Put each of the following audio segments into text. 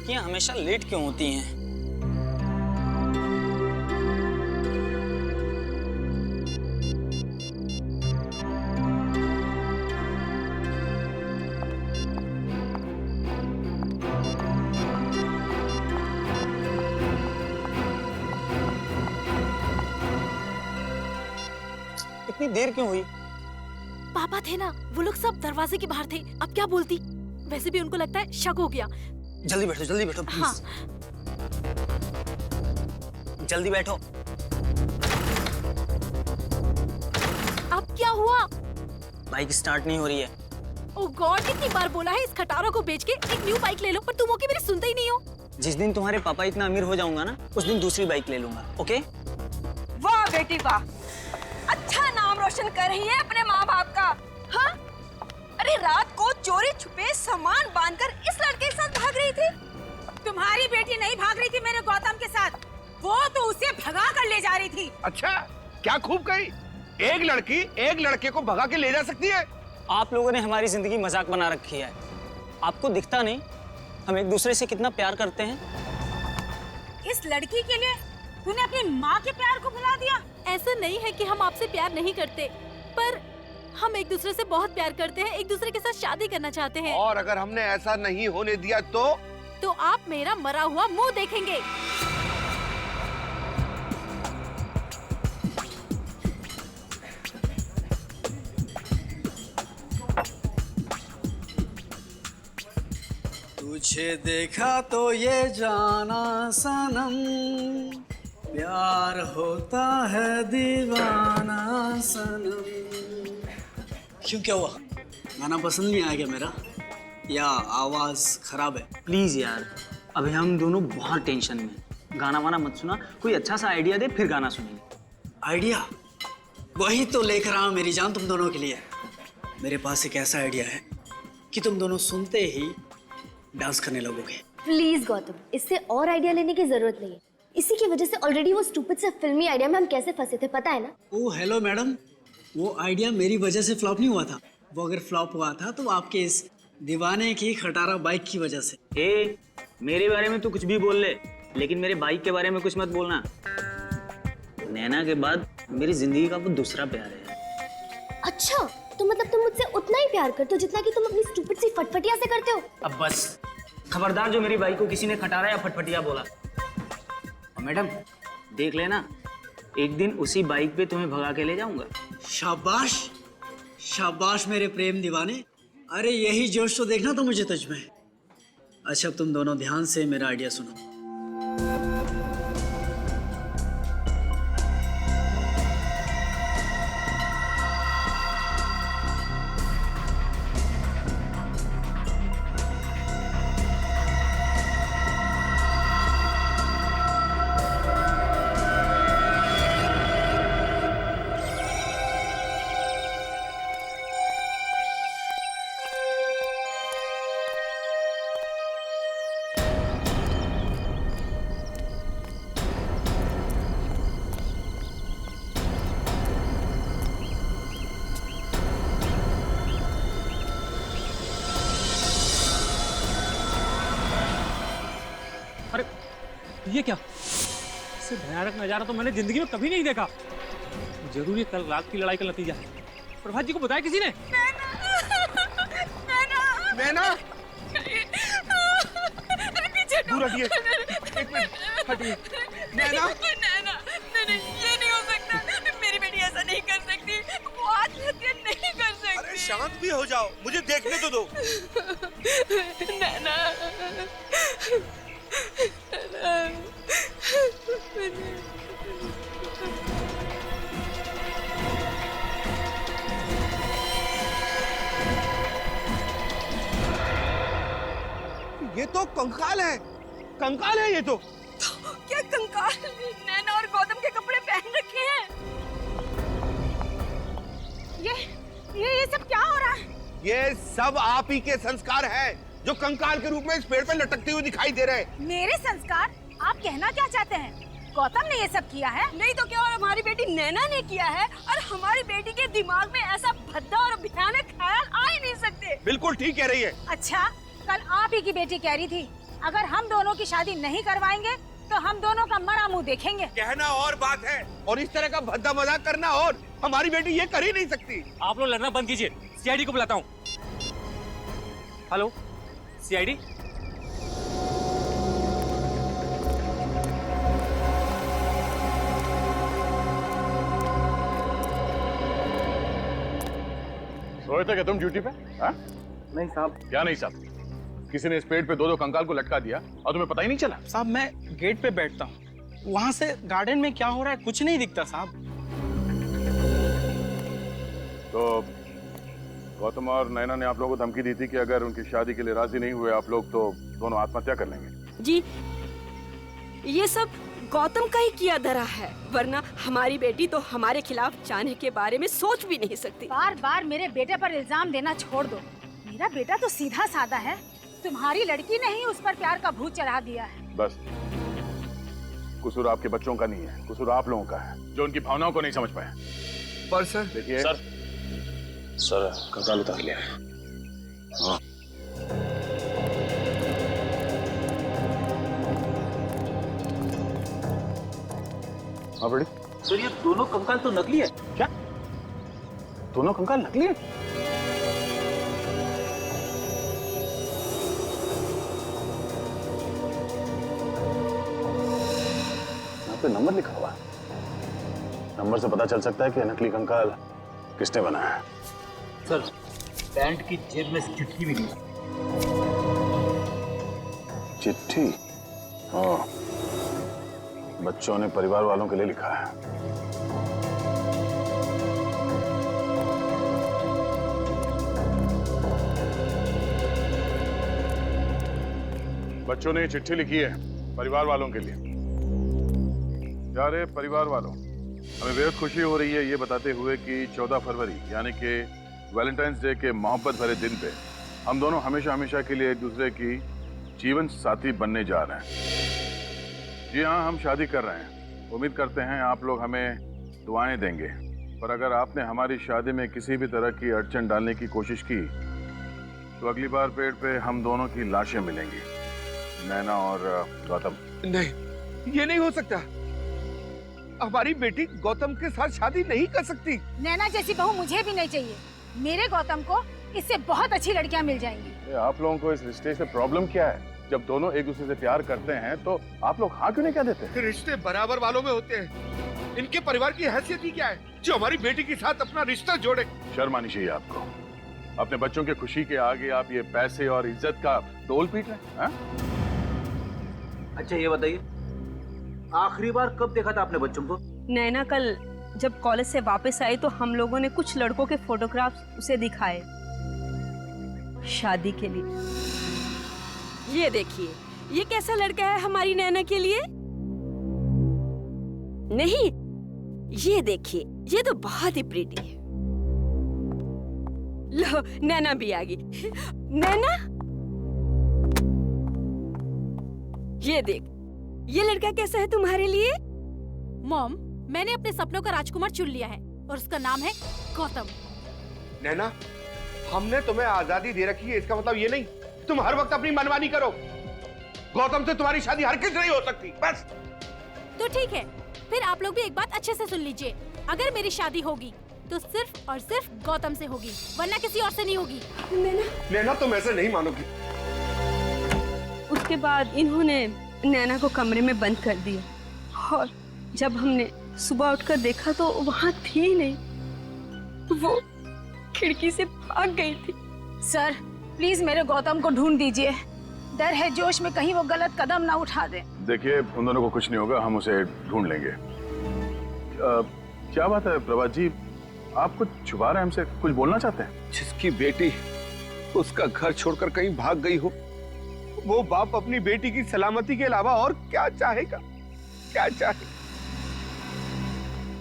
लड़कियां हमेशा लेट क्यों होती हैं? इतनी देर क्यों हुई? पापा थे ना, वो लोग सब दरवाजे के बाहर थे। अब क्या बोलती? वैसे भी उनको लगता है शक हो गया। जल्दी बैठो प्लीज। हाँ। जल्दी बैठो। अब क्या हुआ? बाइक स्टार्ट नहीं हो रही है। ओह गॉड, कितनी बार बोला है इस खटारा को बेच के एक न्यू बाइक ले लो, पर तुम होके मेरी सुनते ही नहीं हो। जिस दिन तुम्हारे पापा इतना अमीर हो जाऊंगा ना, उस दिन दूसरी बाइक ले लूंगा, ओके? वाह बेटी वाह, अच्छा नाम रोशन कर रही है अपने माँ बाप का। हाँ, अरे रात को चोरी छुपे सामान बांधकर इस लड़के के साथ भाग रही थी। तुम्हारी बेटी नहीं भाग रही थी मेरे गौतम के साथ, वो तो उसे भगा कर ले जा रही थी। अच्छा, क्या खूब कही। एक लड़की एक लड़के को भगा के ले जा सकती है? आप लोगों ने हमारी जिंदगी मजाक बना रखी है। आपको दिखता नहीं हम एक दूसरे से कितना प्यार करते हैं? इस लड़की के लिए तूने अपनी माँ के प्यार को भुला दिया। ऐसा नहीं है कि हम आपसे प्यार नहीं करते, पर हम एक दूसरे से बहुत प्यार करते हैं, एक दूसरे के साथ शादी करना चाहते हैं। और अगर हमने ऐसा नहीं होने दिया तो आप मेरा मरा हुआ मुंह देखेंगे। तुझे देखा तो ये जाना सनम, प्यार होता है दीवाना सनम। क्यों, क्या हुआ? गाना पसंद नहीं आया क्या मेरा, या आवाज खराब है? प्लीज यार, अभी हम दोनों बहुत टेंशन में। गाना वाना मत सुना, कोई अच्छा सा आइडिया दे, फिर गाना सुनेंगे। आइडिया? वही तो लेकर आया मेरी जान तुम दोनों के लिए। मेरे पास एक ऐसा आइडिया है कि तुम दोनों सुनते ही डांस करने लगोगे। प्लीज गौतम, इससे और आइडिया लेने की जरूरत नहीं है। इसी की वजह से ऑलरेडी वो स्टूपिड से फिल्मी आइडिया में हम कैसे फंसे थे, पता है ना? ओह हेलो मैडम, वो आइडिया मेरी वजह से फ्लॉप नहीं हुआ था। वो अगर फ्लॉप हुआ था तो आपके इस दीवाने की खटारा बाइक की वजह से। ए, मेरे बारे में तू कुछ भी बोल ले, लेकिन मेरे बाइक के बारे में कुछ मत बोलना। नैना के बाद मेरी जिंदगी का वो दूसरा प्यार है। अच्छा, तो मतलब तुम मुझसे उतना ही प्यार करते हो जितना कि तुम अपनी स्टूपिड सी फटफटिया से करते हो? अब बस खबरदार, जो मेरी बाइक को किसी ने खटारा या फटफटिया बोला। और मैडम देख लेना, एक दिन उसी बाइक पे तुम्हें भगा के ले जाऊंगा। शाबाश शाबाश मेरे प्रेम दीवाने। अरे यही जोश तो देखना तो मुझे तुझ में। अच्छा तुम दोनों ध्यान से मेरा आइडिया सुनो। ये क्या? इससे भयानक नजारा तो मैंने जिंदगी में कभी नहीं देखा। जरूर कल रात की लड़ाई का नतीजा है। प्रभात जी को बताया किसी ने? नैना, पीछे दूर हटिए, एक मिनट हटिए। नैना, ये नहीं हो सकता। मेरी बेटी ऐसा नहीं कर सकती, वो आत्महत्या नहीं कर सकती। अरे शांत भी हो जाओ, मुझे देखने तो दो। नैना, ये तो कंकाल है, कंकाल है ये तो। क्या कंकाल? नैना और गौतम के कपड़े पहन रखे हैं। ये सब क्या हो रहा है? ये सब आप ही के संस्कार हैं, जो कंकाल के रूप में इस पेड़ पर लटकते हुए दिखाई दे रहे हैं। मेरे संस्कार? आप कहना क्या चाहते हैं? गौतम ने ये सब किया है? नहीं तो क्या, और हमारी बेटी नैना ने किया है। और हमारी बेटी के दिमाग में ऐसा भद्दा और भयानक ख्याल आ ही नहीं सकते। बिल्कुल ठीक कह रही है। अच्छा, कल आप ही की बेटी कह रही थी अगर हम दोनों की शादी नहीं करवाएंगे तो हम दोनों का मरा मुंह देखेंगे। कहना और बात है और इस तरह का भद्दा मजाक करना और। हमारी बेटी ये कर ही नहीं सकती। आप लोग लड़ना बंद कीजिए, सीआईडी को बुलाता हूँ। Hello CID. सोए थे क्या तुम ड्यूटी पे? हाँ? नहीं साहब। क्या नहीं साहब? किसी ने इस पेड़ पे दो कंकाल को लटका दिया और तुम्हें पता ही नहीं चला? साहब मैं गेट पे बैठता हूँ, वहां से गार्डन में क्या हो रहा है कुछ नहीं दिखता साहब। तो गौतम और नैना ने आप लोगों को धमकी दी थी कि अगर उनकी शादी के लिए राजी नहीं हुए आप लोग तो दोनों आत्महत्या कर लेंगे। जी ये सब गौतम का ही किया धरा है, वरना हमारी बेटी तो हमारे खिलाफ जाने के बारे में सोच भी नहीं सकती। बार बार मेरे बेटे पर इल्जाम देना छोड़ दो। मेरा बेटा तो सीधा साधा है, तुम्हारी लड़की ने ही उस पर प्यार का भूत चढ़ा दिया है। बस कसूर आपके बच्चों का नहीं है, कसूर आप लोगों का है जो उनकी भावनाओं को नहीं समझ पाए। पर सर देखिए सर कंकाल उतार लिया है। हाँ। हाँ बड़ी सर ये दोनों कंकाल तो नकली है। क्या? दोनों कंकाल नकली है? यहाँ पे नंबर लिखा हुआ है, नंबर से पता चल सकता है कि नकली कंकाल किसने बनाया है। सर पैंट की जेब में चिट्ठी भी नहीं। चिट्ठी? हाँ, बच्चों ने परिवार वालों के लिए लिखा है। बच्चों ने ये चिट्ठी लिखी है परिवार वालों के लिए। प्यारे परिवार वालों, हमें बेहद खुशी हो रही है ये बताते हुए कि 14 फरवरी यानी कि वैलेंटाइंस डे के मोहब्बत भरे दिन पे हम दोनों हमेशा हमेशा के लिए एक दूसरे की जीवन साथी बनने जा रहे हैं। जी हाँ, हम शादी कर रहे हैं। उम्मीद करते हैं आप लोग हमें दुआएं देंगे, पर अगर आपने हमारी शादी में किसी भी तरह की अड़चन डालने की कोशिश की तो अगली बार पेड़ पे हम दोनों की लाशें मिलेंगी, नैना और गौतम। नहीं, ये नहीं हो सकता। हमारी बेटी गौतम के साथ शादी नहीं कर सकती। नैना जैसी बहू मुझे भी नहीं चाहिए। मेरे गौतम को इससे बहुत अच्छी लड़कियां मिल जाएंगी। आप लोगों को इस रिश्ते से प्रॉब्लम क्या है? जब दोनों एक दूसरे से प्यार करते हैं तो आप लोग हाँ क्यों नहीं कह देते? रिश्ते बराबर वालों में होते हैं। इनके परिवार की हैसियत ही क्या है जो हमारी बेटी के साथ अपना रिश्ता जोड़े? शर्म आनी चाहिए आपको। अपने बच्चों के खुशी के आगे आप ये पैसे और इज्जत का तोल पीट रहे हैं? अच्छा ये बताइए, आखिरी बार कब देखा था आपने बच्चों को? नैना कल जब कॉलेज से वापस आई तो हम लोगों ने कुछ लड़कों के फोटोग्राफ्स उसे दिखाए शादी के लिए। ये देखिए, ये कैसा लड़का है हमारी नैना के लिए? नहीं, ये देखिए, ये तो बहुत ही प्रीटी है। लो, नैना भी आ गई। नैना, ये देख, ये लड़का कैसा है तुम्हारे लिए? मॉम, मैंने अपने सपनों का राजकुमार चुन लिया है और उसका नाम है गौतम। नैना, हमने तुम्हें आजादी दे रखी है, इसका मतलब ये नहीं तुम हर वक्त अपनी मनमानी करो। गौतम से तुम्हारी शादी हरगिज नहीं हो सकती। बस तो ठीक है, फिर आप लोग भी एक बात अच्छे से सुन लीजिए। अगर मेरी शादी होगी तो सिर्फ और सिर्फ गौतम से होगी, वरना किसी और से नहीं होगी। नैना, तुम ऐसे नहीं मानोगी। उसके बाद इन्होंने नैना को कमरे में बंद कर दिया और जब हमने सुबह उठकर देखा तो वहाँ थी ही नहीं, वो खिड़की से भाग गई थी। सर प्लीज मेरे गौतम को ढूंढ दीजिए। डर है जोश में कहीं वो गलत कदम ना उठा दे। देखिए, उन दोनों को कुछ नहीं होगा, हम उसे ढूंढ लेंगे। क्या बात है प्रभात जी, आप कुछ छुपा रहे हैं हमसे, कुछ बोलना चाहते हैं? जिसकी बेटी उसका घर छोड़कर कहीं भाग गई हो, वो बाप अपनी बेटी की सलामती के अलावा और क्या चाहेगा? क्या चाहेगा?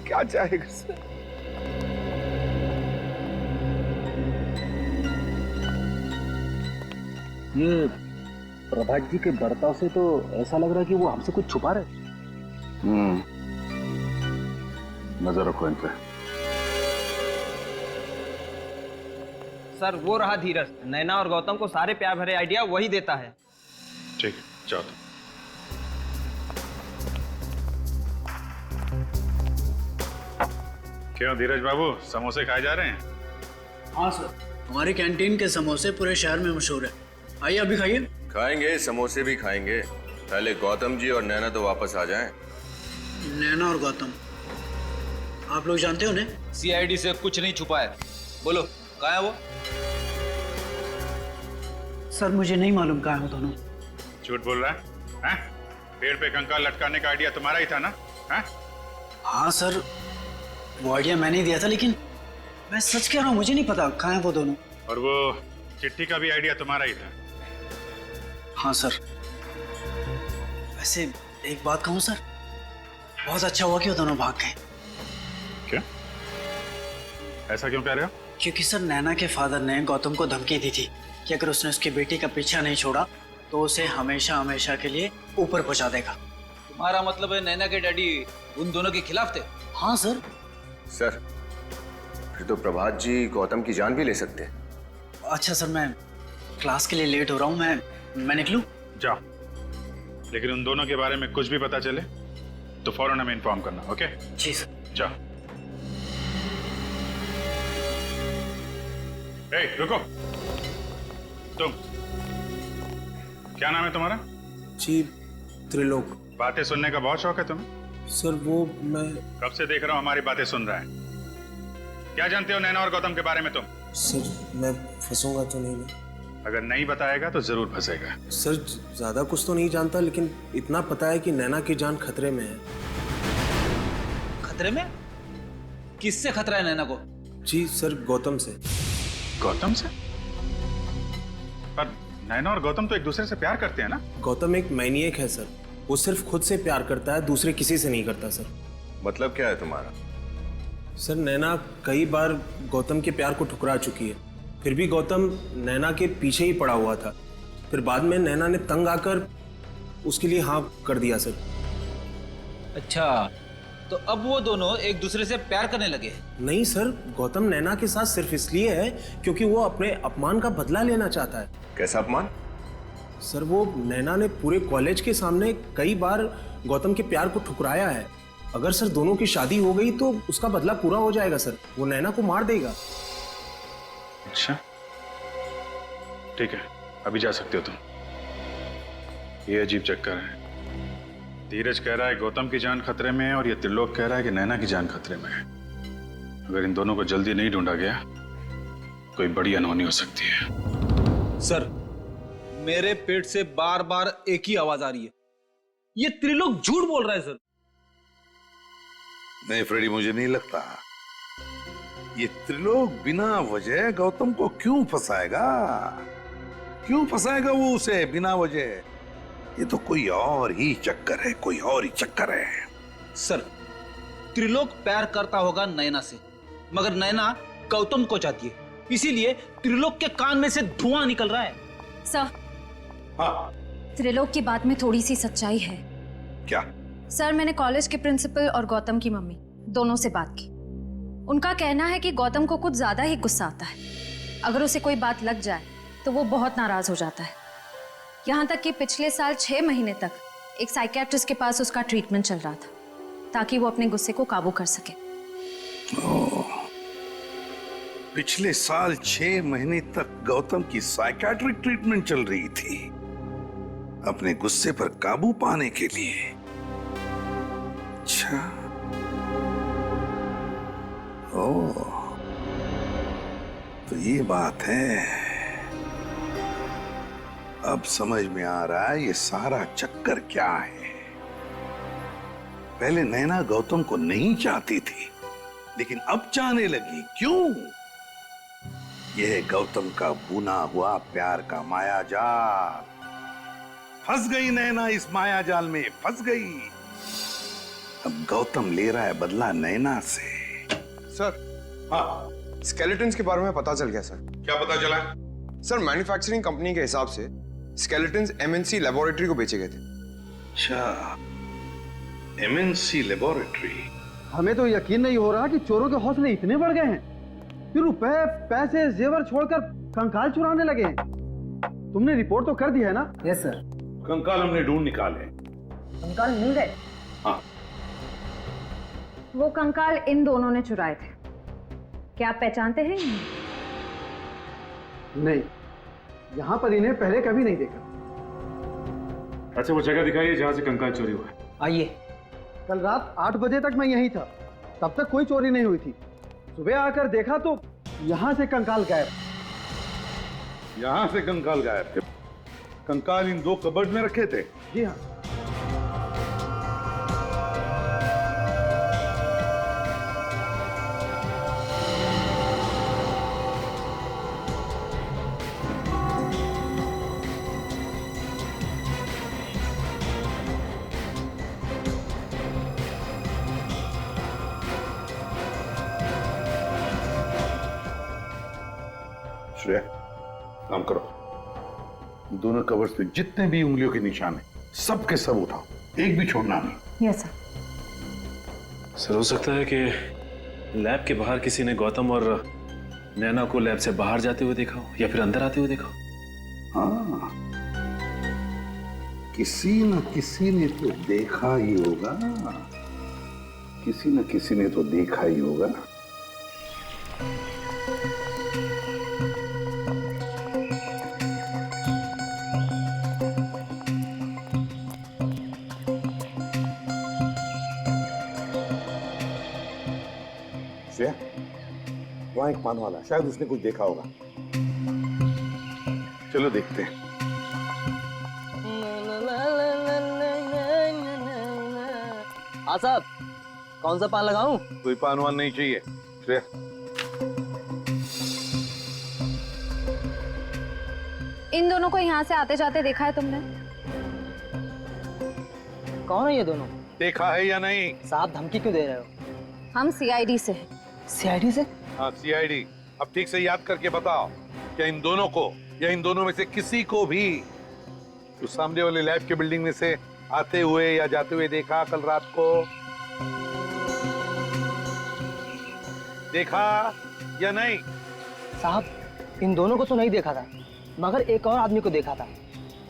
क्या चाहेगा? ये प्रभात जी के बर्ताव से तो ऐसा लग रहा है कि वो हमसे कुछ छुपा रहे। नजर रखो इन पे। सर वो रहा धीरज, नैना और गौतम को सारे प्यार भरे आइडिया वही देता है। ठीक है। जाओ तुम। क्यों धीरज बाबू, समोसे खाए जा रहे हैं? हाँ सर, हमारी कैंटीन के समोसे पूरे शहर में मशहूर है। आइए अभी खाइए। खाएंगे, समोसे भी खाएंगे। पहले गौतम जी और नैना तो वापस आ जाएं। नैना और गौतम, आप लोग जानते हो उन्हें? सीआईडी से कुछ नहीं छुपा है। बोलो कहाँ है वो? सर मुझे नहीं मालूम कहाँ है वो दोनों। झूठ बोल रहा है? हैं? पेड़ पे कंकाल लटकाने का आइडिया तुम्हारा ही था ना? हैं? हाँ सर, वो आइडिया मैंने ही दिया था, लेकिन मैं सच कह रहा हूँ, मुझे नहीं पता कहाँ है वो दोनों। और वो चिट्ठी का भी आइडिया तुम्हारा ही था? हाँ सर। वैसे एक बात कहूँ सर, बहुत अच्छा हुआ कि वो दोनों भाग गए। क्या? ऐसा क्यों कह रहे हो? क्योंकि सर नैना के फादर ने गौतम को धमकी दी थी कि अगर उसने उसकी बेटी का पीछा नहीं छोड़ा तो उसे हमेशा हमेशा के लिए ऊपर पहुंचा देगा। तुम्हारा मतलब है नैना के डैडी उन दोनों के खिलाफ थे? हाँ सर। सर फिर तो प्रभात जी गौतम की जान भी ले सकते हैं। अच्छा सर, मैं क्लास के लिए लेट हो रहा हूँ, मैं निकलूं? जाओ, लेकिन उन दोनों के बारे में कुछ भी पता चले तो फौरन हमें इन्फॉर्म करना। ओके? जी सर। जाओ। ए, रुको। तुम क्या नाम है तुम्हारा? जी त्रिलोक। बातें सुनने का बहुत शौक है तुम्हें? सर वो मैं कब से देख रहा हूँ हमारी बातें सुन रहा है। क्या जानते हो नैना और गौतम के बारे में तुम? सर मैं फंसूंगा तो नहीं ना? अगर नहीं बताएगा तो जरूर फंसेगा। सर ज्यादा कुछ तो नहीं जानता, लेकिन इतना पता है कि नैना की जान खतरे में है। खतरे में? किससे खतरा है नैना को? जी सर, गौतम से। गौतम से? पर नैना और गौतम तो एक दूसरे से प्यार करते हैं ना? गौतम एक मैनिएक है सर, वो सिर्फ खुद से प्यार करता है, दूसरे किसी से नहीं करता सर। मतलब क्या है तुम्हारा? सर नैना कई बार गौतम के प्यार को ठुकरा चुकी है, फिर भी गौतम नैना के पीछे ही पड़ा हुआ था। फिर बाद में नैना ने तंग आकर उसके लिए हाँ कर दिया सर। अच्छा, तो अब वो दोनों एक दूसरे से प्यार करने लगे? नहीं सर, गौतम नैना के साथ सिर्फ इसलिए है क्योंकि वो अपने अपमान का बदला लेना चाहता है। कैसा अपमान? सर वो नैना ने पूरे कॉलेज के सामने कई बार गौतम के प्यार को ठुकराया है। अगर सर दोनों की शादी हो गई तो उसका बदला पूरा हो जाएगा सर, वो नैना को मार देगा। अच्छा ठीक है, अभी जा सकते हो तुम। ये अजीब चक्कर है। धीरज कह रहा है गौतम की जान खतरे में है और ये त्रिलोक कह रहा है कि नैना की जान खतरे में है। अगर इन दोनों को जल्दी नहीं ढूंढा गया कोई बड़ी अनहोनी हो सकती है। सर मेरे पेट से बार बार एक ही आवाज आ रही है, ये त्रिलोक झूठ बोल रहा है सर। नहीं फ्रेडी, मुझे नहीं लगता। ये त्रिलोक बिना वजह गौतम को क्यों फंसाएगा? क्यों फंसाएगा वो उसे बिना वजह? ये तो कोई और ही चक्कर है, कोई और ही चक्कर है। सर त्रिलोक प्यार करता होगा नैना से, मगर नैना गौतम को चाहती है, इसीलिए त्रिलोक के कान में से धुआं निकल रहा है। सर हाँ त्रिलोक की बात में थोड़ी सी सच्चाई है। क्या? सर मैंने कॉलेज के प्रिंसिपल और गौतम की मम्मी दोनों से बात की। उनका कहना है कि गौतम को कुछ ज्यादा ही गुस्सा आता है। अगर उसे कोई बात लग जाए तो वो बहुत नाराज हो जाता है। यहाँ तक कि पिछले साल 6 महीने तक एक साइकियाट्रिस्ट के पास उसका ट्रीटमेंट चल रहा था ताकि वो अपने गुस्से को काबू कर सके। पिछले साल 6 महीने तक गौतम की साइकियाट्रिक ट्रीटमेंट चल रही थी अपने गुस्से पर काबू पाने के लिए। अच्छा, ओह, तो ये बात है। अब समझ में आ रहा है ये सारा चक्कर क्या है। पहले नैना गौतम को नहीं चाहती थी, लेकिन अब चाहने लगी। क्यों? यह गौतम का बुना हुआ प्यार का मायाजाल। फंस गई नैना इस मायाजाल में, फंस गई। अब गौतम ले रहा है बदला नैना से। सर, हाँ, स्केलेटन्स के बारे में पता चल गया सर। क्या पता चला? सर मैन्युफैक्चरिंग कंपनी के हिसाब से स्केलेटन्स एमएनसी लेबोरेटरी को बेचे गए थे। अच्छा, एमएनसी लेबोरेटरी। हमें तो यकीन नहीं हो रहा कि चोरों के हौसले इतने बढ़ गए हैं कि रुपए, पैसे, जेवर छोड़कर कंकाल चुराने लगे हैं। तुमने रिपोर्ट तो कर दी है ना? Yes sir. कंकाल हमने ढूंढ निकाले। कंकाल मिल गए? हाँ। वो कंकाल इन दोनों ने चुराए थे। क्या आप पहचानते हैं इन्हें? नहीं, यहाँ पर इन्हें पहले कभी नहीं देखा। अच्छा, वो जगह दिखाइए जहाँ से कंकाल चोरी हुआ है। आइए। कल रात 8 बजे तक मैं यहीं था, तब तक कोई चोरी नहीं हुई थी। सुबह आकर देखा तो यहाँ से कंकाल गायब। यहाँ से कंकाल गायब थे? कंकाल इन 2 कबर्ड में रखे थे? जी हाँ। श्रेया, काम करो। दोनों कवर्स पे जितने भी उंगलियों के निशान हैं, सब के सब उठाओ, एक भी छोड़ना नहीं। Yes sir. सर, हो सकता है कि लैब के बाहर किसी ने गौतम और नैना को लैब से बाहर जाते हुए देखा हो या फिर अंदर आते हुए देखा हो। हाँ, किसी न किसी ने तो देखा ही होगा, किसी न किसी ने तो देखा ही होगा। वहां एक पान वाला, शायद उसने कुछ देखा होगा। चलो देखते हैं। हाँ साहब, कौन सा पान लगाऊं? कोई पान वान नहीं चाहिए। श्रेया, इन दोनों को यहाँ से आते जाते देखा है तुमने? कौन है ये दोनों? देखा है या नहीं? साहब धमकी क्यों दे रहे हो? हम सीआईडी से हैं। सीआईडी से? हाँ, सीआईडी। अब ठीक से याद करके बताओ, क्या इन दोनों को या इन दोनों में से किसी को भी उस सामने वाले लैब के बिल्डिंग में से आते हुए या जाते हुए देखा कल रात को? देखा या नहीं? साहब, इन दोनों को तो नहीं देखा था, मगर एक और आदमी को देखा था।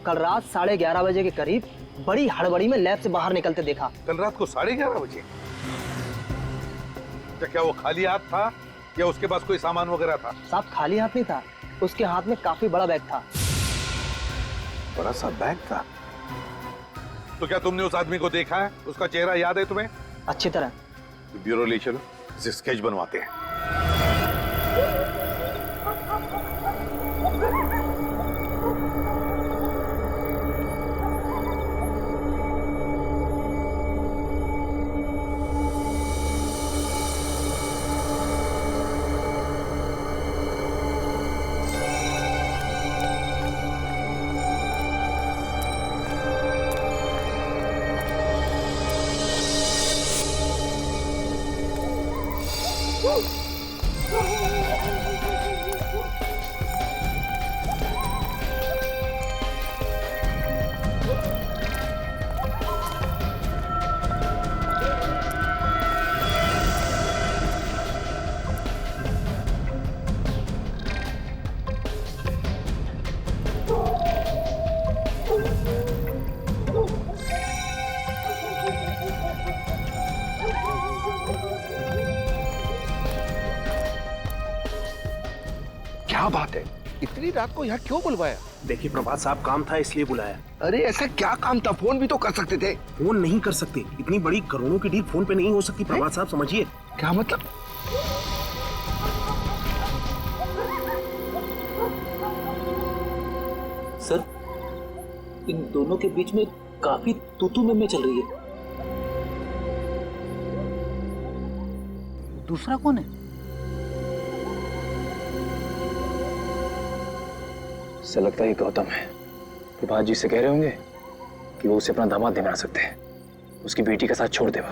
कल रात 11:30 बजे के करीब बड़ी हड़बड़ी में लैब से बाहर निकलते देखा। कल रात को 11:30 बजे? क्या वो खाली हाथ था या उसके पास कोई सामान वगैरह था? साहब खाली हाथ नहीं था, उसके हाथ में काफी बड़ा बैग था। बड़ा सा बैग था? तो क्या तुमने उस आदमी को देखा है? उसका चेहरा याद है तुम्हें? अच्छी तरह। ब्यूरो ले चलो, इसे स्केच बनवाते हैं। क्या बात है, इतनी रात को यहाँ क्यों बुलवाया? देखिए प्रभात साहब, काम था इसलिए बुलाया। अरे ऐसा क्या काम था? फोन भी तो कर सकते थे। फोन नहीं कर सकते, इतनी बड़ी करोड़ों की डील फोन पे नहीं हो सकती प्रभात साहब, समझिए। क्या मतलब? सर, इन दोनों के बीच में काफी तू-तू में चल रही है। दूसरा कौन है? ऐसा लगता है गौतम है। प्रभात जी से कह रहे होंगे कि वो उसे अपना दामाद नहीं बना सकते, उसकी बेटी के साथ छोड़ दे। वो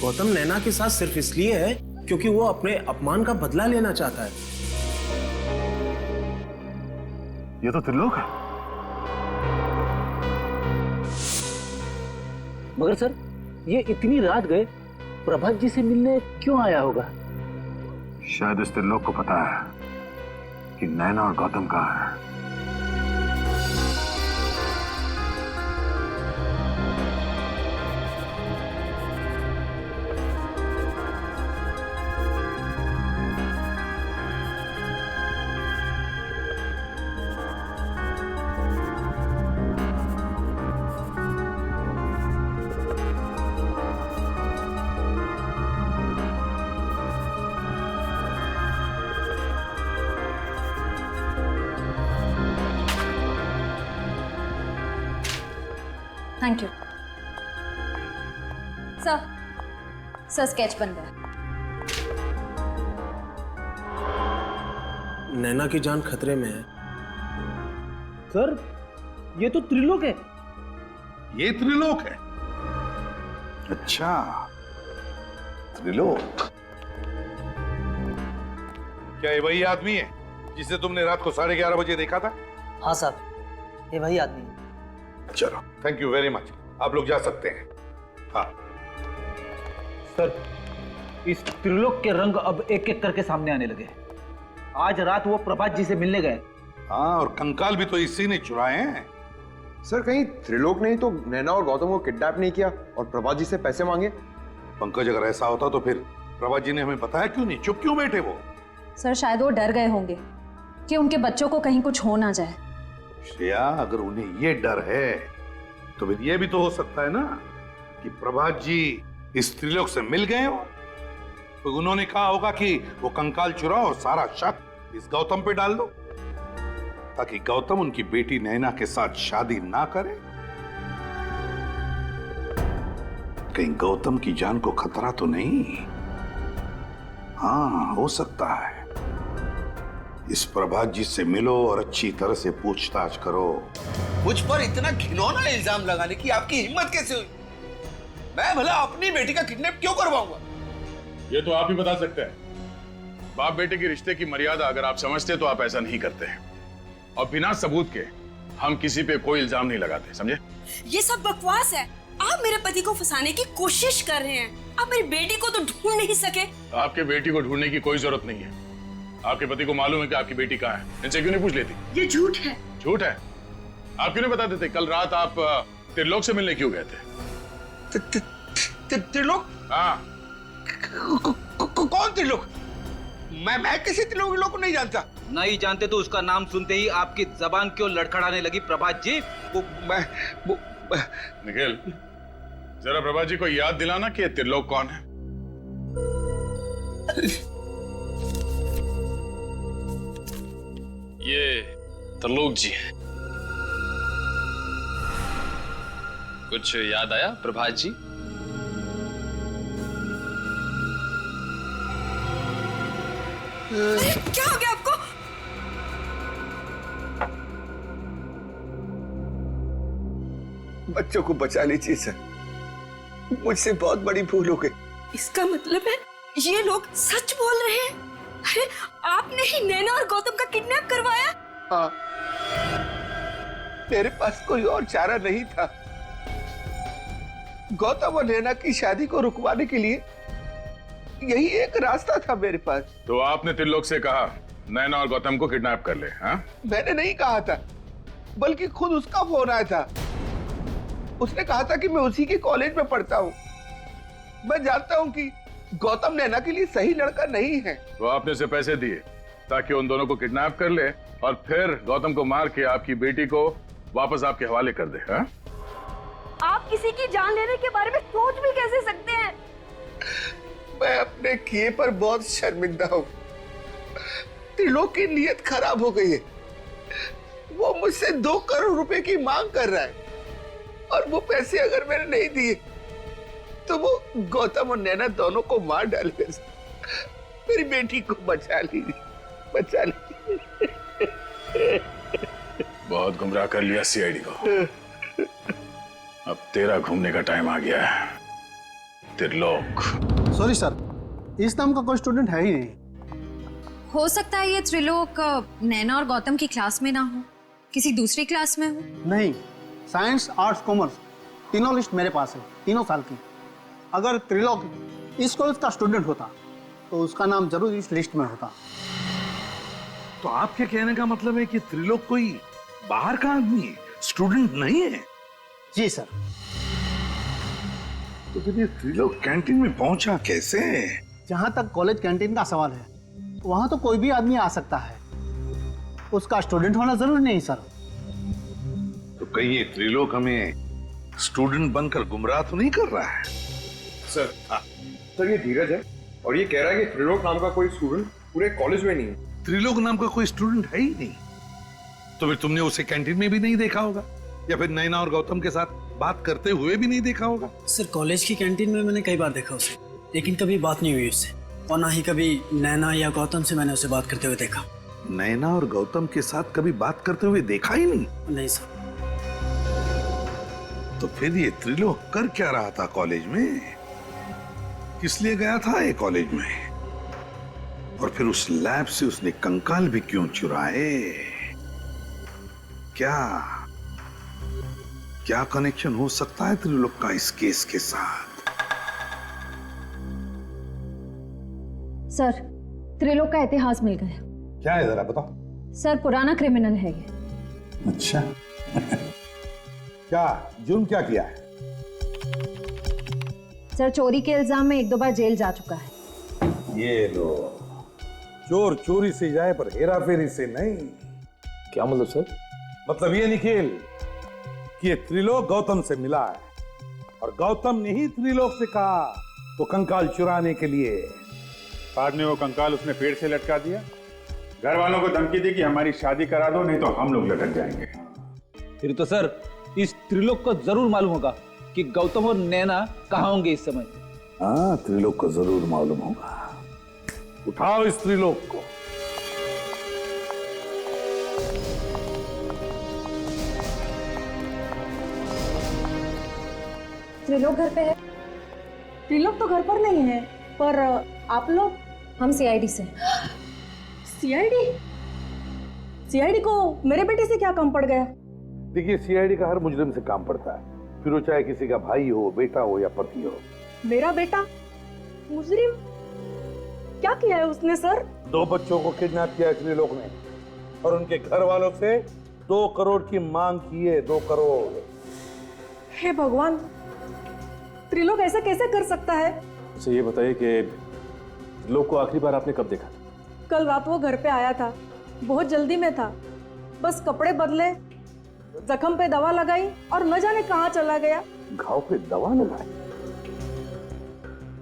गौतम नैना के साथ सिर्फ इसलिए है क्योंकि वो अपने अपमान का बदला लेना चाहता है। ये तो त्रिलोक है। मगर सर, ये इतनी रात गए प्रभात जी से मिलने क्यों आया होगा? शायद इस त्रिलोक को पता है कि नैना और गौतम कहाँ है। थैंक यू सर स्केच बन गया। नैना की जान खतरे में है। सर ये तो त्रिलोक है। ये त्रिलोक है? अच्छा, त्रिलोक। क्या ये वही आदमी है जिसे तुमने रात को 11:30 बजे देखा था? हाँ साहब, ये वही आदमी है। चलो, थैंक यू वेरी मच, आप लोग जा सकते हैं। हाँ सर, इस त्रिलोक के रंग अब एक एक करके सामने आने लगे। आज रात वो प्रभात जी से मिलने गए। हाँ, और कंकाल भी तो इसी ने चुराए हैं। सर कहीं त्रिलोक ने ही तो नैना और गौतम को किडनैप नहीं किया और प्रभात जी से पैसे मांगे? पंकज, अगर ऐसा होता तो फिर प्रभात जी ने हमें बताया क्यों नहीं? चुप क्यों बैठे वो? सर शायद वो डर गए होंगे कि उनके बच्चों को कहीं कुछ हो ना जाए। श्रेया, अगर उन्हें ये डर है तो फिर ये भी तो हो सकता है ना कि प्रभात जी इस त्रिलोक से मिल गए हो, तो उन्होंने कहा होगा कि वो कंकाल चुराओ और सारा शक इस गौतम पे डाल दो, ताकि गौतम उनकी बेटी नैना के साथ शादी ना करे। कहीं गौतम की जान को खतरा तो नहीं? हाँ, हो सकता है। इस प्रभात जी से मिलो और अच्छी तरह से पूछताछ करो। मुझ पर इतना घिनौना इल्जाम लगाने की आपकी हिम्मत कैसे हुई? मैं भला अपनी बेटी का किडनैप क्यों करवाऊंगा? ये तो आप ही बता सकते हैं। बाप बेटे के रिश्ते की मर्यादा अगर आप समझते तो आप ऐसा नहीं करते हैं, और बिना सबूत के हम किसी पे कोई इल्जाम नहीं लगाते, समझे? ये सब बकवास है। आप मेरे पति को फंसाने की कोशिश कर रहे हैं। आप मेरी बेटी को तो ढूंढ नहीं सके। आपके बेटी को ढूंढने की कोई जरूरत नहीं है। आपके पति को मालूम है कि आपकी बेटी कहाँ है, इनसे क्यों नहीं पूछ लेती? ये झूठ है। झूठ है? आप क्यों नहीं बता देते? कल रात आप त्रिलोक से मिलने क्यों गए थे? त्रिलोक? हाँ। कौन त्रिलोक? मैं किसी त्रिलोक को नहीं जानता। नहीं जानते तो उसका नाम सुनते ही आपकी जबान क्यों लड़खड़ाने लगी प्रभात जी? निखिल, जरा प्रभात जी को याद दिलाना कि त्रिलोक कौन है। ये त्रिलोक जी हैं। कुछ याद आया प्रभात जी? क्या हो गया आपको? बच्चों को बचा लीजिए सर, मुझसे बहुत बड़ी भूल हो गई। इसका मतलब है ये लोग सच बोल रहे हैं? अरे आपने ही नैना और गौतम का किडनैप करवाया? हाँ, मेरे पास कोई और चारा नहीं था। गौतम और नैना की शादी को रुकवाने के लिए यही एक रास्ता था मेरे पास। तो आपने त्रिलोक से कहा नैना और गौतम को किडनैप कर ले? हाँ? मैंने नहीं कहा था, बल्कि खुद उसका फोन आया था। उसने कहा था कि मैं उसी के कॉलेज में पढ़ता हूँ। मैं जानता हूँ कि गौतम नैना के लिए सही लड़का नहीं है। तो आपने उसे पैसे दिए ताकि उन दोनों को किडनैप कर ले और फिर गौतम को मार के आपकी बेटी को वापस आपके हवाले कर दे। हाँ? आप किसी की जान लेने के बारे में सोच भी कैसे सकते हैं? मैं अपने किए पर बहुत शर्मिंदा हूँ। त्रिलोक की नीयत खराब हो गई है। वो मुझसे 2 करोड़ रुपए की मांग कर रहा है, और वो पैसे अगर मैंने नहीं दिए तो वो गौतम और नैना दोनों को मार डालेगा। मेरी बेटी को बचा लीजिए, बचा लीजिए। बहुत गुमराह कर लिया सीआईडी को। अब तेरा घूमने का टाइम आ गया है, त्रिलोक। सॉरी सर, इस नाम का कोई स्टूडेंट है ही नहीं। हो सकता है ये त्रिलोक नैना और गौतम की क्लास में ना हो, किसी दूसरी क्लास में हो। नहीं, साइंस, आर्ट्स, कॉमर्स तीनों लिस्ट मेरे पास है, 3 साल की। अगर त्रिलोक इस कॉलेज का स्टूडेंट होता तो उसका नाम जरूर इस लिस्ट में होता। तो आपके कहने का मतलब है कि त्रिलोक कोई बाहर का आदमी है, स्टूडेंट नहीं है? जी सर। तो फिर ये त्रिलोक कैंटीन में पहुंचा कैसे? जहां तक कॉलेज कैंटीन का सवाल है, वहां तो कोई भी आदमी आ सकता है, उसका स्टूडेंट होना जरूरी नहीं सर। तो कहीं ये त्रिलोक हमें स्टूडेंट बनकर गुमराह तो नहीं कर रहा है? सर सर ये धीरज है और ये कह रहा है कि त्रिलोक नाम का कोई स्टूडेंट पूरे कॉलेज में नहीं है। त्रिलोक नाम का कोई स्टूडेंट है ही नहीं। तो फिर तुमने उसे कैंटीन में भी नहीं देखा होगा, या फिर नैना और गौतम के साथ बात करते हुए भी नहीं देखा होगा? सर कॉलेज की कैंटीन में मैंने कई बार देखा उसे, लेकिन कभी बात नहीं हुई उससे, और ना ही कभी नैना या गौतम से मैंने उसे बात करते हुए देखा। नैना और गौतम के साथ कभी बात करते हुए देखा ही नहीं? नहीं सर। तो फिर ये त्रिलोक कर क्या रहा था कॉलेज में? किस लिए गया था ये कॉलेज में? और फिर उस लैब से उसने कंकाल भी क्यों चुराए? क्या कनेक्शन हो सकता है त्रिलोक का इस केस के साथ? सर, त्रिलोक का इतिहास मिल गया। क्या है जरा बताओ। सर, पुराना क्रिमिनल है ये। अच्छा क्या जुर्म क्या किया है? सर, चोरी के इल्जाम में 1-2 बार जेल जा चुका है। ये लो, चोर चोरी से जाए पर हेरा फेरी से नहीं। क्या मतलब सर? मतलब ये निखिल कि ये त्रिलोक गौतम से मिला है, और गौतम ने ही त्रिलोक से कहा तो कंकाल चुराने के लिए। बाद में वो कंकाल उसने पेड़ से लटका दिया, घर वालों को धमकी दी कि हमारी शादी करा दो नहीं तो हम लोग लटक जाएंगे। फिर तो सर इस त्रिलोक को जरूर मालूम होगा कि गौतम और नैना कहाँ होंगे इस समय। हाँ, त्रिलोक को जरूर मालूम होगा। उठाओ इस त्रिलोक को। त्रिलोक घर पे है? त्रिलोक तो घर पर नहीं है, पर आप लोग? हम सीआईडी से। सीआईडी? सीआईडी को मेरे बेटे से क्या काम पड़ गया? देखिए, सीआईडी का हर मुजरिम से काम पड़ता है, फिर वो चाहे किसी का भाई हो, बेटा हो या पति हो। मेरा बेटा मुजरिम? क्या किया है उसने सर? 2 बच्चों को किडनैप किया है त्रिलोक ने, और उनके घर वालों से 2 करोड़ की मांग की है। 2 करोड़। हे भगवान, त्रिलोक ऐसा कैसे कर सकता है? उसे ये बताइए कि त्रिलोक को आखिरी बार आपने कब देखा? कल रात वो घर पे आया था, बहुत जल्दी में था, बस कपड़े बदले, जख्म पे दवा लगाई और न जाने कहाँ चला गया। घाव पे दवा लगाई?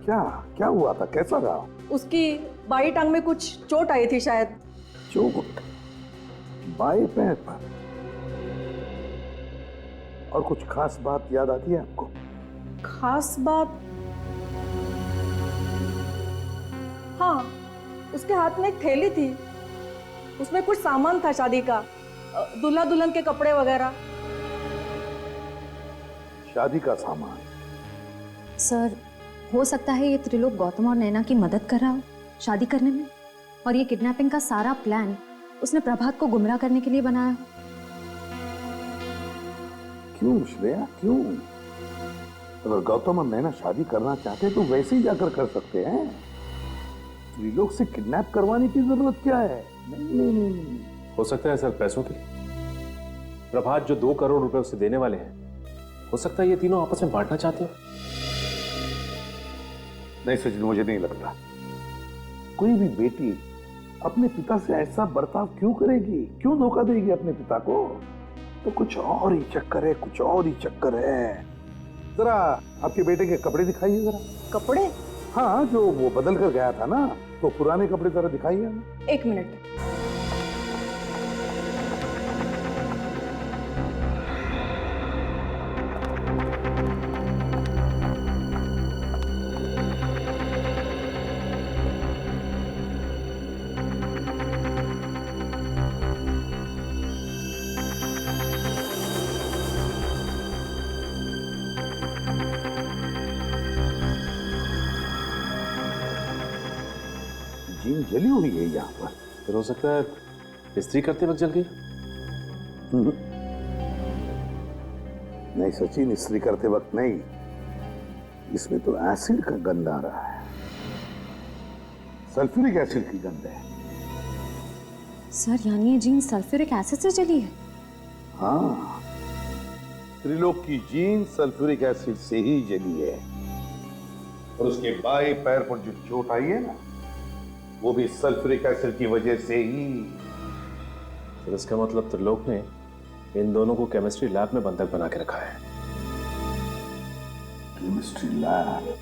क्या हुआ था? कैसा रहा? उसकी बाई टांग में कुछ चोट आई थी शायद। चोट? बाएं पैर पर? और कुछ खास बात याद आती है आपको? खास बात? हाँ, उसके हाथ में एक थैली थी, उसमें कुछ सामान था शादी का, दूल्हा दुल्हन के कपड़े वगैरह। शादी का सामान? सर, हो सकता है ये त्रिलोक गौतम और नैना की मदद कर रहा हो शादी करने में, और ये किडनैपिंग का सारा प्लान उसने प्रभात को गुमराह करने के लिए बनाया हो। क्यों श्रेया, क्यों? अगर गौतम और नैना शादी करना चाहते तो वैसे ही जाकर कर सकते हैं। त्रिलोक से किडनैप करवाने की जरूरत क्या है? नहीं। हो सकता है सर पैसों के लिए। प्रभात जो 2 करोड़ रुपए उसे देने वाले हैं, हो सकता है ये तीनों आपस में बांटना चाहते हो। नहीं सचिन, मुझे नहीं लगता कोई भी बेटी अपने पिता से ऐसा बर्ताव क्यों करेगी, क्यों धोखा देगी अपने पिता को। तो कुछ और ही चक्कर है, कुछ और ही चक्कर है। जरा आपके बेटे के कपड़े दिखाइए जरा। कपड़े? हाँ, जो वो बदल कर गया था ना, तो पुराने कपड़े जरा दिखाइए हमें। 1 मिनट। जीन जली हुई है यहाँ पर। फिर हो सकता है इस्त्री करते वक्त जल गई। नहीं सचिन, इस्त्री करते वक्त नहीं, इसमें तो एसिड का गंध आ रहा है, सल्फ्यूरिक एसिड की गंध है। सर यानी ये जीन सल्फ्यूरिक एसिड से जली है? हाँ, त्रिलोक की जीन सल्फ्यूरिक एसिड से ही जली है। और उसके बाएं पैर पर जो चोट आई है ना, वो भी सल्फ्यूरिक एसिड की वजह से ही। तो इसका मतलब त्रिलोक ने इन दोनों को केमिस्ट्री लैब में बंधक बना के रखा है। Chemistry lab?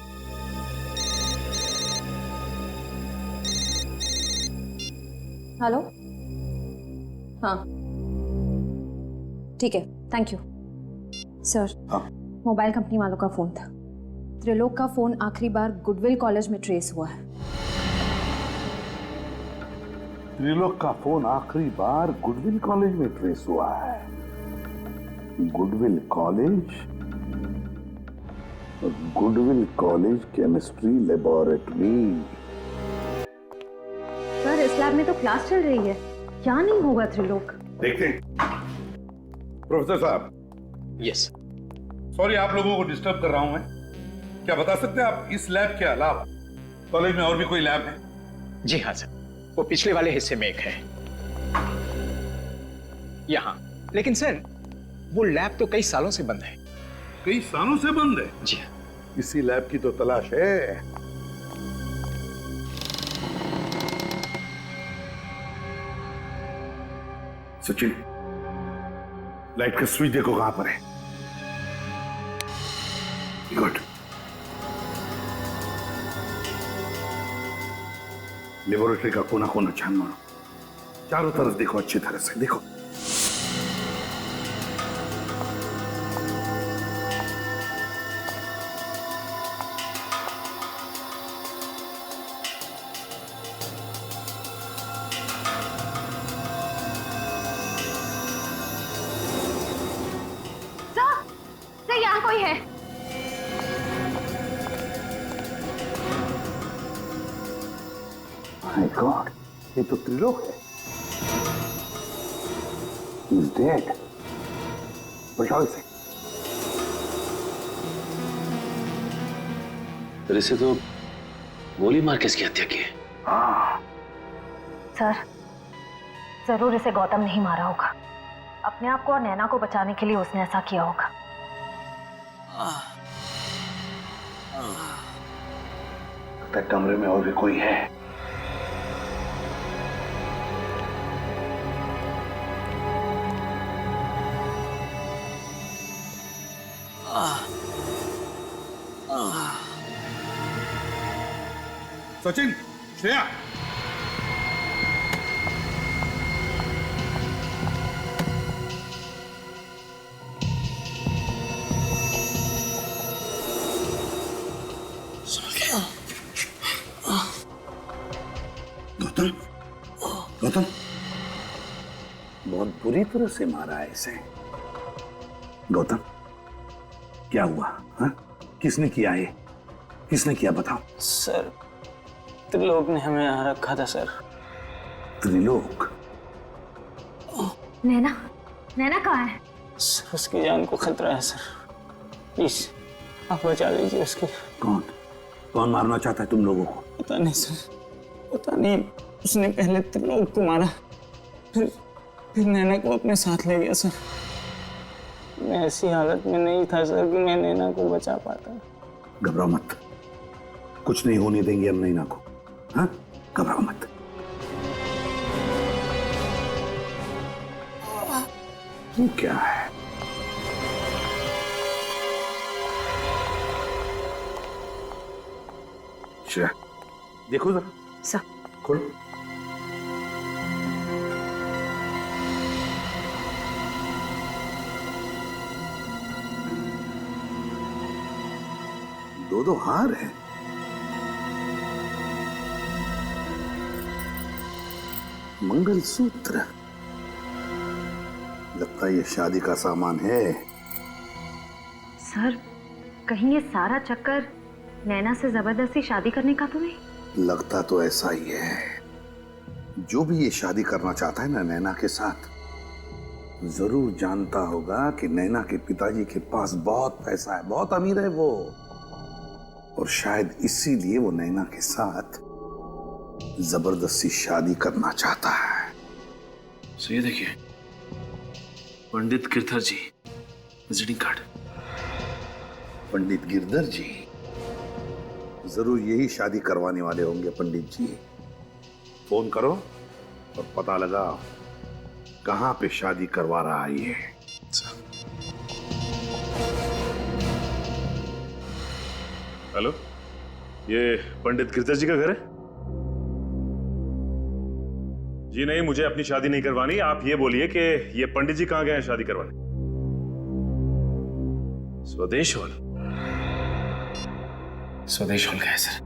हेलो, हाँ ठीक है, थैंक यू सर। हाँ। मोबाइल कंपनी वालों का फोन था। त्रिलोक का फोन आखिरी बार गुडविल कॉलेज में ट्रेस हुआ है। त्रिलोक का फोन आखिरी बार गुडविल कॉलेज में ट्रेस हुआ है। Goodwill college? Goodwill college chemistry laboratory. Sir इस लैब में तो क्लास चल रही है, क्या नहीं होगा त्रिलोक? देखते हैं। प्रोफेसर साहब। यस। सॉरी आप लोगों को डिस्टर्ब कर रहा हूं मैं। क्या बता सकते हैं आप, इस लैब के अलावा कॉलेज में और भी कोई लैब है? जी हाँ सर, वो पिछले वाले हिस्से में एक है यहाँ। लेकिन सर वो लैब तो कई सालों से बंद है। कई सालों से बंद है? जी हाँ। इसी लैब की तो तलाश है। सचिन, लाइट का स्विच देखो कहां पर है। गुड। लेबोरेटरी का कोना कोना छान मारो, चारों तरफ देखो, अच्छी तरह से देखो। सर यहाँ कोई है। माय गॉड, ये तो त्रिलोक है। He's dead. बचाओ इसे। फिर इसे तो गोली मार के इसकी हत्या की है। सर जरूर इसे गौतम नहीं मारा होगा। अपने आप को और नैना को बचाने के लिए उसने ऐसा किया होगा। लगता है कमरे में और भी कोई है। सचिन, श्रेया, गौतम, गौतम, बहुत बुरी तरह से मारा है इसे। गौतम, क्या हुआ? हाँ? किसने किया ये? किसने किया बताओ? सर त्रिलोक ने हमें यहाँ रखा था सर। त्रिलोक? नैना, नैना कहाँ है? सर उसकी जान को खतरा है सर, प्लीज आप बचा लीजिए उसकी। कौन? कौन मारना चाहता है तुम लोगों को? पता नहीं सर, पता नहीं। उसने पहले त्रिलोक को मारा, फिर नैना को अपने साथ ले गया सर। मैं ऐसी हालत में नहीं था सर कि मैं नैना को बचा पाता। घबराओ मत, कुछ नहीं होने देंगे हम नैना को। हाँ, घबराओ मत। ये क्या है? श्रेया, देखो जरा। सर खोलो। दो हार है। मंगलसूत्र। लगता है ये शादी का सामान है। सर कहीं ये सारा चक्कर नैना से जबरदस्ती शादी करने का तो नहीं? लगता तो ऐसा ही है। जो भी ये शादी करना चाहता है ना नैना के साथ, जरूर जानता होगा कि नैना के पिताजी के पास बहुत पैसा है, बहुत अमीर है वो। और शायद इसीलिए वो नैना के साथ जबरदस्ती शादी करना चाहता है। सो ये देखिए, पंडित गिरधर जी, विजिटिंग कार्ड। पंडित गिरधर जी जरूर यही शादी करवाने वाले होंगे। पंडित जी, फोन करो और पता लगाओ कहां पे शादी करवा रहा है ये। हेलो, ये पंडित गिरधर जी का घर है? जी नहीं, मुझे अपनी शादी नहीं करवानी। आप ये बोलिए कि ये पंडित जी कहाँ गए हैं शादी करवाने? स्वदेश हॉल। स्वदेश हॉल गए सर।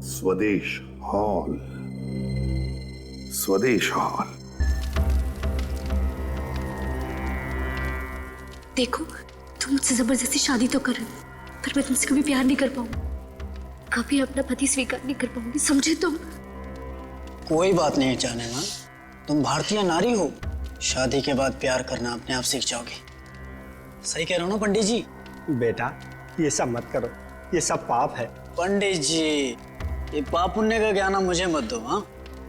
स्वदेश हॉल, स्वदेश हॉल। देखो, तुम मुझसे जबरदस्ती शादी तो कर रहे हो, पर मैं तुमसे कभी प्यार नहीं कर पाऊंगी, कभी अपना पति स्वीकार नहीं कर पाऊंगी, समझे तुम? कोई बात नहीं जाने ना, तुम भारतीय नारी हो, शादी के बाद प्यार करना अपने आप सीख जाओगे। सही कह रहे हो ना पंडित जी? बेटा, ये सब मत करो, ये सब पाप है। पंडित जी, ये पाप पुण्य का ज्ञान मुझे मत दो। हाँ,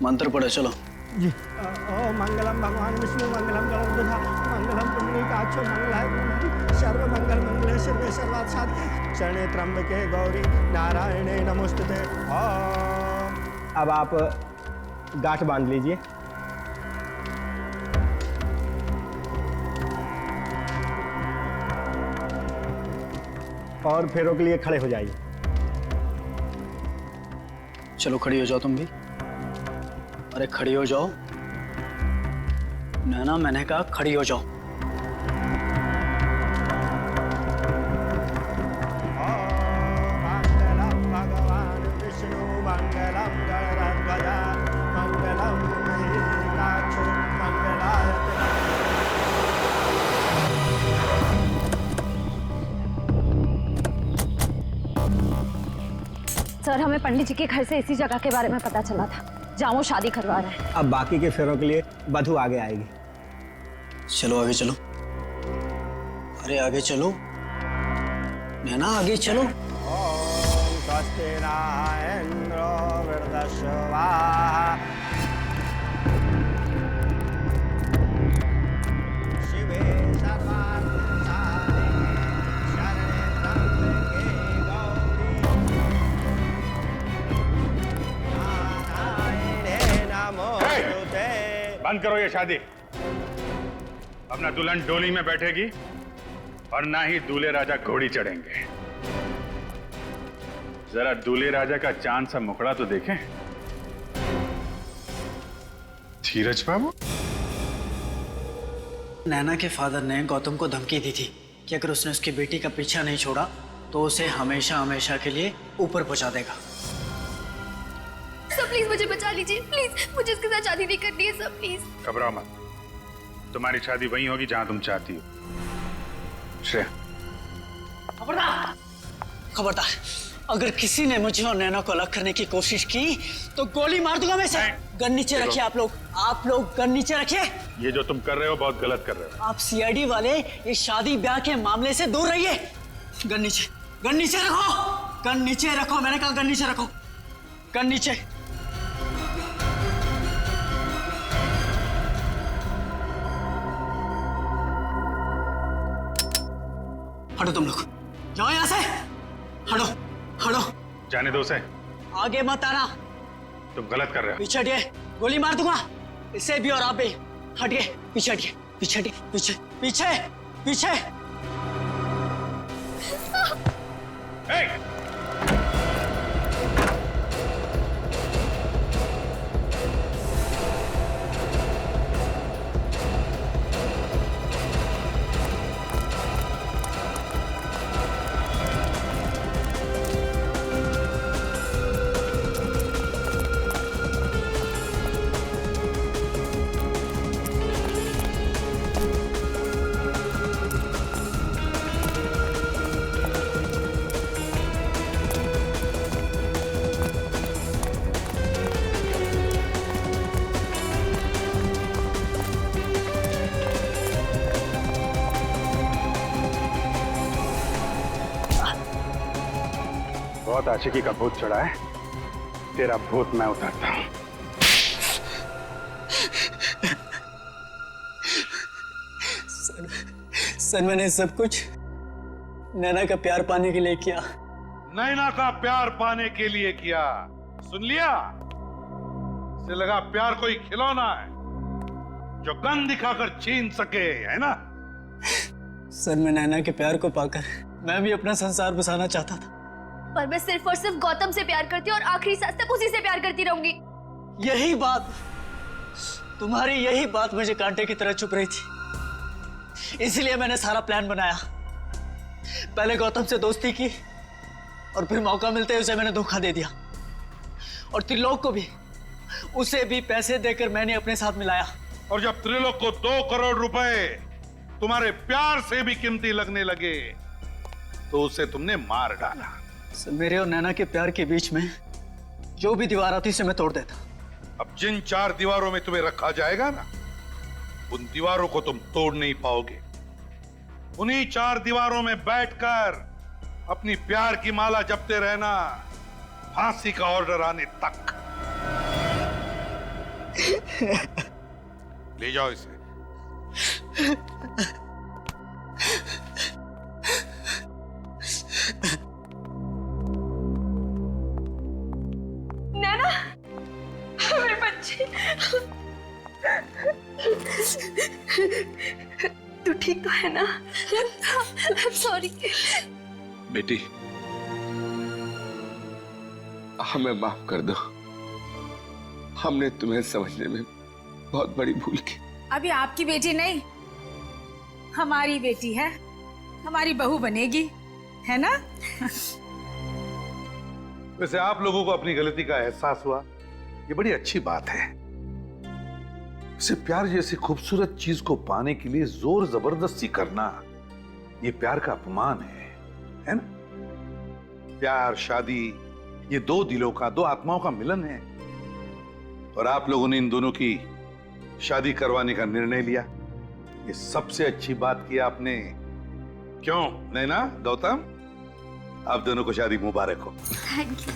मंत्र पढ़ो चलो। जी। ओ मंगलम भगवान विष्णु, मंगलम गणपति, मंगलम पुंडरीकाक्षो, मंगलाय सर्व मंगल मंगले शिवे सर्वार्थ साधिके, शरणे त्र्यंबके गौरी नारायणे नमोस्तुते। अब आप गांठ बांध लीजिए। और फेरों के लिए खड़े हो जाइए। चलो खड़ी हो जाओ तुम भी। अरे खड़ी हो जाओ। नैना, मैंने कहा खड़ी हो जाओ। मंगलम भगवान विष्णु, मंगलम गणराध्वज, मंगलम पुंडरीकाक्षो, मंगलाय। सर, हमें पंडित जी के घर से इसी जगह के बारे में पता चला था जहाँ वो शादी करवा रहे हैं। अब बाकी के फेरों के लिए वधू आगे आएगी। चलो आगे चलो। अरे आगे चलो नैना, आगे चलो। ओम स्वस्ति न इंद्रो वृद्धश्रवाः, शिवे सर्वार्थ साधिके, शरणे त्र्यंबके गौरी नारायणे नमोस्तुते। बंद करो ये शादी। अब ना दुल्हन डोली में बैठेगी और ना ही दूल्हे राजा घोड़ी चढ़ेंगे। जरा दूल्हे राजा का चांद सा मुखड़ा तो देखें। धीरज बाबू, नैना के फादर ने गौतम को धमकी दी थी कि अगर उसने उसकी बेटी का पीछा नहीं छोड़ा तो उसे हमेशा हमेशा के लिए ऊपर पहुंचा देगा। सर प्लीज मुझे बचा लीजिए, प्लीज मुझे इसके साथ शादी नहीं करनी है सर, प्लीज। घबराओ मत, तुम्हारी शादी वहीं होगी जहां तुम चाहती हो। श्रेया, खबरदार, खबरदार, अगर किसी ने मुझे और नैना को अलग करने की कोशिश की तो गोली मार दूंगा मैं इसे। गन नीचे रखिए आप लोग गन नीचे रखिए। ये जो तुम कर रहे हो बहुत गलत कर रहे हो। आप सीआईडी वाले इस शादी ब्याह के मामले से दूर रहिए। गन नीचे रखो, गन नीचे रखो, मैंने कहा गन नीचे रखो, गन नीचे। हटो तुम लोग, जाओ यहां से, हटो हटो। जाने दो उसे, आगे मत आना, तुम गलत कर रहे हो। पीछे हटिए, गोली मार दूंगा इसे भी और आप भी। हटिए, पीछे हटिए, पीछे हटिए, पीछे पीछे पीछे। बहुत आशिकी का भूत चढ़ा है, तेरा भूत मैं उतारता हूं। सर मैंने सब कुछ नैना का प्यार पाने के लिए किया। नैना का प्यार पाने के लिए किया, सुन लिया? इसे लगा प्यार कोई खिलौना है जो गन दिखाकर छीन सके, है ना? सर मैं नैना के प्यार को पाकर मैं भी अपना संसार बसाना चाहता था। पर मैं सिर्फ और सिर्फ गौतम से प्यार करती हूँ और आखिरी सांस तक उसी से प्यार करती रहूंगी। यही बात, तुम्हारी यही बात मुझे कांटे की तरह चुभ रही थी। इसलिए मैंने सारा प्लान बनाया। पहले गौतम से दोस्ती की और फिर मौका मिलते ही उसे मैंने धोखा दे दिया। और त्रिलोक को भी, उसे भी पैसे देकर मैंने अपने साथ मिलाया। और जब त्रिलोक को 2 करोड़ रुपए तुम्हारे प्यार से भी कीमती लगने लगे तो उसे तुमने मार डाला। सर मेरे और नैना के प्यार के बीच में जो भी दीवार आती उसे मैं तोड़ देता। अब जिन 4 दीवारों में तुम्हें रखा जाएगा ना, उन दीवारों को तुम तोड़ नहीं पाओगे। उन्हीं 4 दीवारों में बैठकर अपनी प्यार की माला जपते रहना, फांसी का ऑर्डर आने तक। ले जाओ इसे। नैना, मेरे बच्चे, तू ठीक तो है ना? सॉरी बेटी, हमें माफ कर दो। हमने तुम्हें समझने में बहुत बड़ी भूल की। अभी आपकी बेटी नहीं, हमारी बेटी है, हमारी बहू बनेगी, है ना? वैसे आप लोगों को अपनी गलती का एहसास हुआ, ये बड़ी अच्छी बात है। इसे प्यार जैसी खूबसूरत चीज को पाने के लिए जोर जबरदस्ती करना, ये प्यार का अपमान है ना? प्यार, शादी, ये 2 दिलों का, 2 आत्माओं का मिलन है। और आप लोगों ने इन दोनों की शादी करवाने का निर्णय लिया, ये सबसे अच्छी बात की आपने। क्यों नैना, गौतम, आप दोनों को शादी मुबारक हो। Thank you.